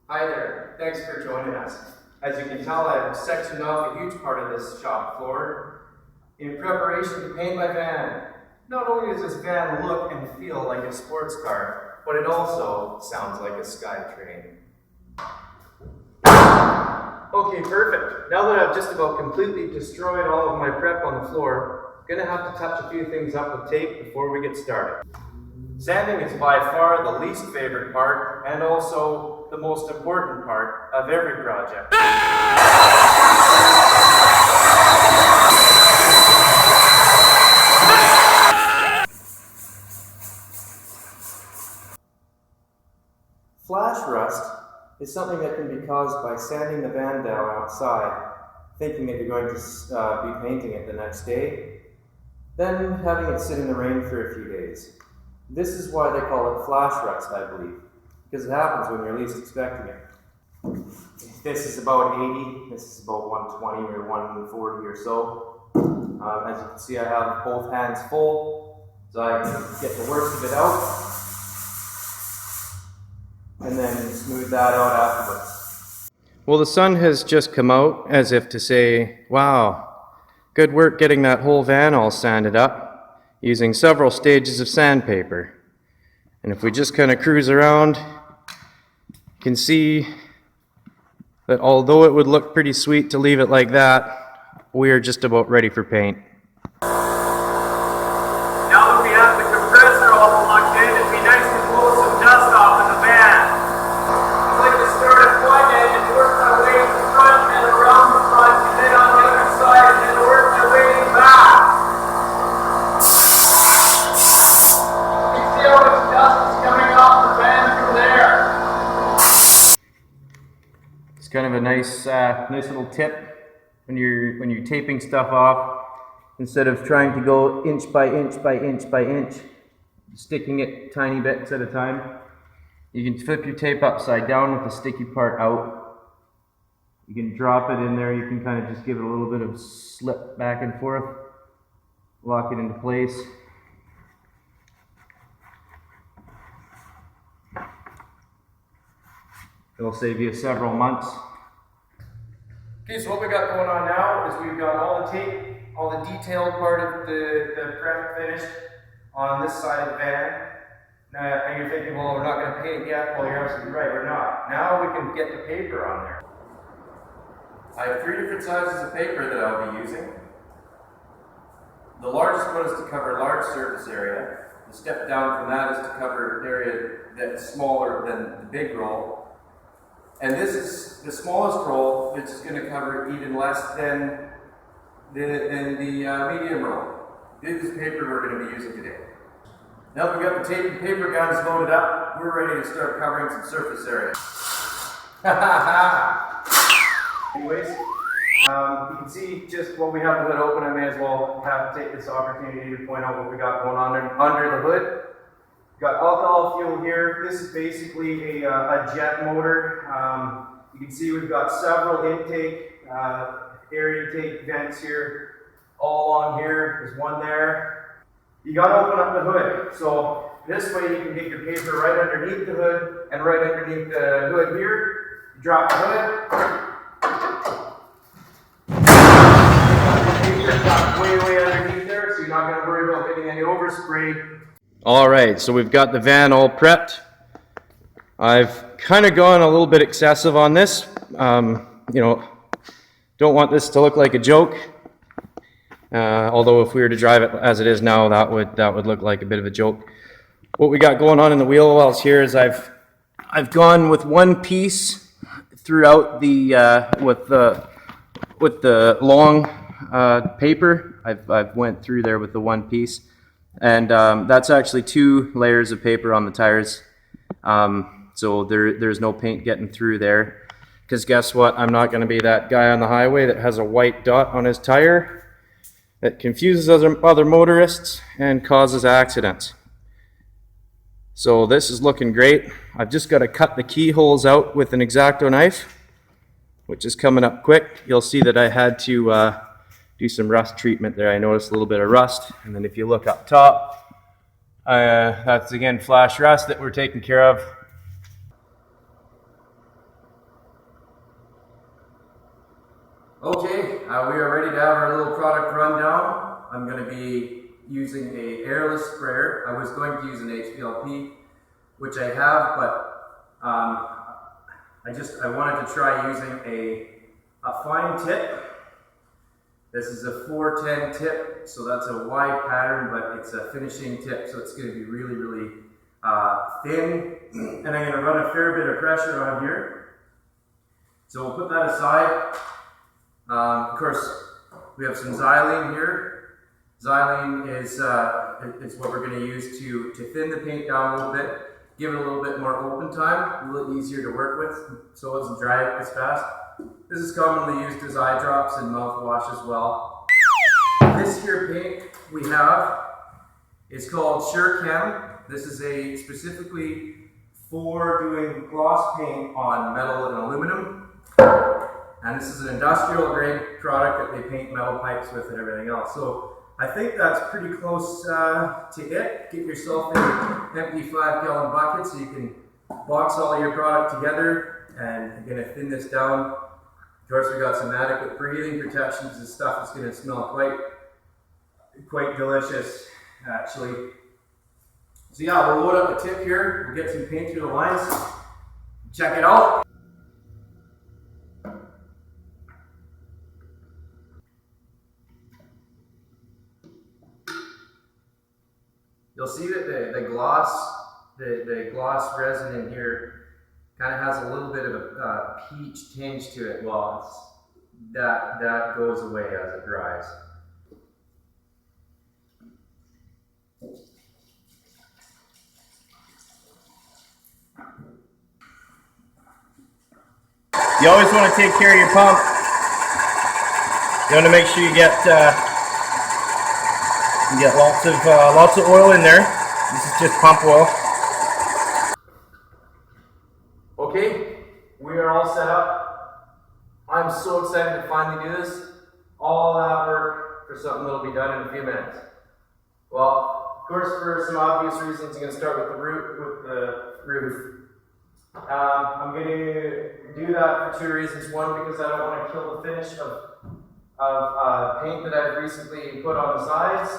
Hi there, thanks for joining us. As you can tell, I've sectioned off a huge part of this shop floor in preparation to paint my van. Not only does this van look and feel like a sports car, but it also sounds like a SkyTrain. Okay, perfect. Now that I've just about completely destroyed all of my prep on the floor, I'm gonna have to touch a few things up with tape before we get started. Sanding is by far the least favorite part and also the most important part of every project. Flash rust is something that can be caused by sanding the van down outside, thinking that you're going to be painting it the next day, then having it sit in the rain for a few days. This is why they call it flash rust, I believe, because it happens when you're least expecting it. This is about 80, this is about 120 or 140 or so. As you can see, I have both hands full, so I can get the worst of it out, and then smooth that out afterwards. Well, the sun has just come out, as if to say, wow, good work getting that whole van all sanded up, using several stages of sandpaper. And if we just kind of cruise around, you can see that although it would look pretty sweet to leave it like that, we are just about ready for paint. Now that we have the compressor all plugged in, it'd be nice to blow some dust off in the van. I'd like to start at one end and work my way to the front and around the front, and then on the other side, and then work my way back. You can see how much dust is coming off the van through there. It's kind of a nice little tip when you're taping stuff off. Instead of trying to go inch by inch by inch by inch, sticking it tiny bits at a time, you can flip your tape upside down with the sticky part out. You can drop it in there. You can kind of just give it a little bit of slip back and forth, lock it into place. It'll save you several months. Okay, so what we got going on now is we've got all the tape, all the detailed part of the prep finished on this side of the van. Now, and you're thinking, well, we're not going to paint yet. Well, you're absolutely right, we're not. Now we can get the paper on there. I have 3 different sizes of paper that I'll be using. The largest one is to cover large surface area. The step down from that is to cover area that's smaller than the big roll. And this is the smallest roll, which is going to cover even less than the medium roll. This is the paper we're going to be using today. Now that we've got the tape and paper guns loaded up, we're ready to start covering some surface area. Anyways, you can see just when we have the hood open, I may as well take this opportunity to point out what we got going on under the hood. We've got alcohol fuel here. This is basically a jet motor. You can see we've got several air intake vents here, all along here. There's one there. You got to open up the hood. So this way you can get your paper right underneath the hood and right underneath the hood here. You drop the hood. You got your paper way underneath there, so you're not going to worry about getting any overspray. All right, so we've got the van all prepped. I've kind of gone a little bit excessive on this. Don't want this to look like a joke. Although if we were to drive it as it is now, that would look like a bit of a joke. What we got going on in the wheel wells here is I've gone with one piece throughout the with the long paper. I've went through there with the one piece. And that's actually 2 layers of paper on the tires. So there's no paint getting through there. Because guess what? I'm not going to be that guy on the highway that has a white dot on his tire that confuses other motorists and causes accidents. So this is looking great. I've just got to cut the keyholes out with an X-Acto knife, which is coming up quick. You'll see that I had to do some rust treatment there. I noticed a little bit of rust, and then if you look up top, that's again flash rust that we're taking care of. Okay, we are ready to have our little product rundown. I'm going to be using a airless sprayer. I was going to use an HVLP, which I have, but I wanted to try using a fine tip. This is a 410 tip, so that's a wide pattern, but it's a finishing tip, so it's going to be really, really thin. And I'm going to run a fair bit of pressure on here. So we'll put that aside. Of course, we have some xylene here. Xylene is what we're going to use to thin the paint down a little bit, give it a little bit more open time, a little easier to work with, so it doesn't dry out as fast. This is commonly used as eye drops and mouthwash as well. This here paint we have is called SureChem. This is a specifically for doing gloss paint on metal and aluminum. And this is an industrial grade product that they paint metal pipes with and everything else. So I think that's pretty close to it. Get yourself an empty 5-gallon bucket so you can box all your product together, and you're going to thin this down. Of course, we got some adequate breathing protections and stuff. It's going to smell quite delicious, actually. So yeah, we'll load up the tip here. We'll get some paint through the lines. Check it out. You'll see that the gloss resin in here kind of has a little bit of a peach tinge to it. Well, that goes away as it dries. You always want to take care of your pump. You want to make sure you get lots of oil in there. This is just pump oil. Okay, we are all set up. I'm so excited to finally do this. All that work for something that'll be done in a few minutes. Well, of course, for some obvious reasons, I'm going to start with the roof. I'm going to do that for two reasons. One, because I don't want to kill the finish of paint that I've recently put on the sides.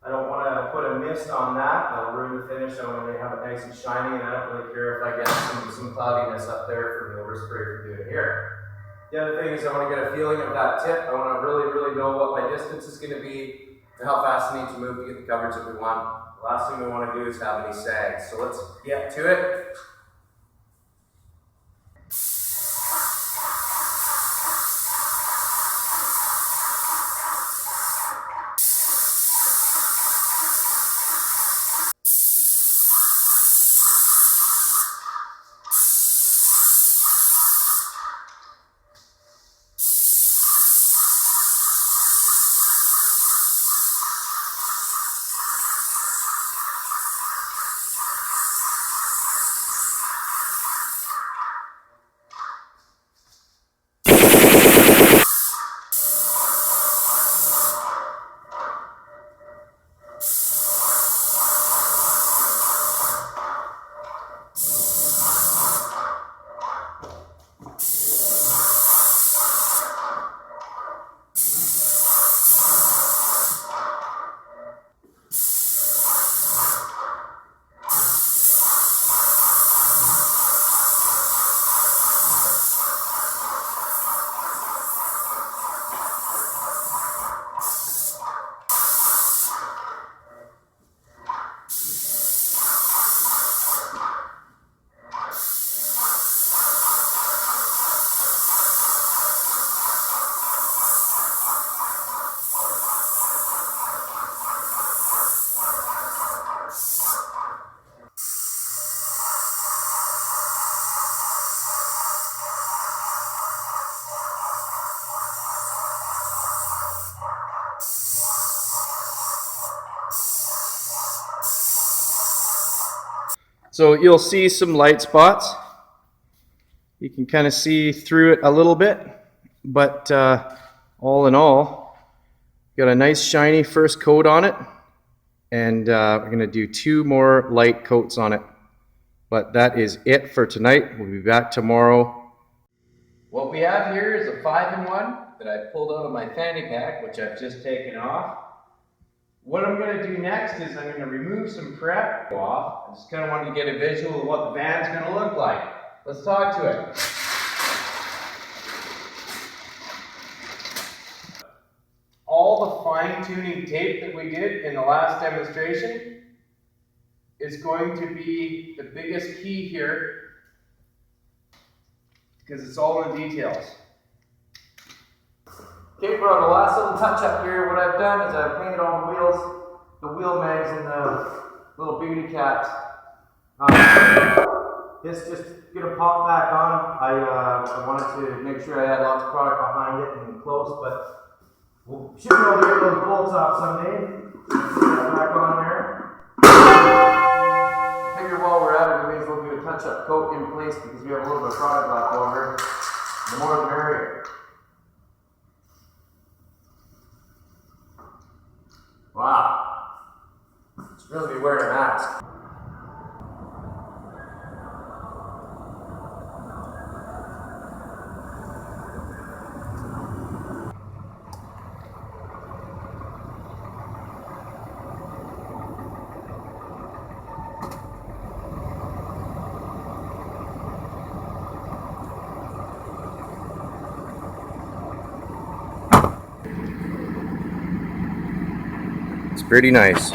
I don't want to put a mist on that. That'll ruin the finish. I want to have it nice and shiny, and I don't really care if I get some cloudiness up there from the overspray for doing it here. The other thing is I want to get a feeling of that tip. I want to really, really know what my distance is going to be and how fast I need to move to get the coverage that we want. The last thing we want to do is have any sags. So let's get to it. So you'll see some light spots. You can kind of see through it a little bit, but all in all, got a nice shiny first coat on it, and we're going to do 2 more light coats on it. But that is it for tonight. We'll be back tomorrow. What we have here is a 5-in-1 that I pulled out of my fanny pack, which I've just taken off. What I'm going to do next is I'm going to remove some prep off. I just kind of wanted to get a visual of what the van's going to look like. Let's talk to it. All the fine-tuning tape that we did in the last demonstration is going to be the biggest key here because it's all in the details. Okay, bro, the last little touch-up here, what I've done is I've painted all the wheels, the wheel mags and the little beauty caps. This just gonna pop back on. I wanted to make sure I had lots of product behind it and close, but we'll should be able to get those bolts off someday. Put that back on there. I figure while we're at it, we may as well do a touch-up coat in place because we have a little bit of product left over. The more the merrier. Wow. It's really be wearing a mask. It's pretty nice.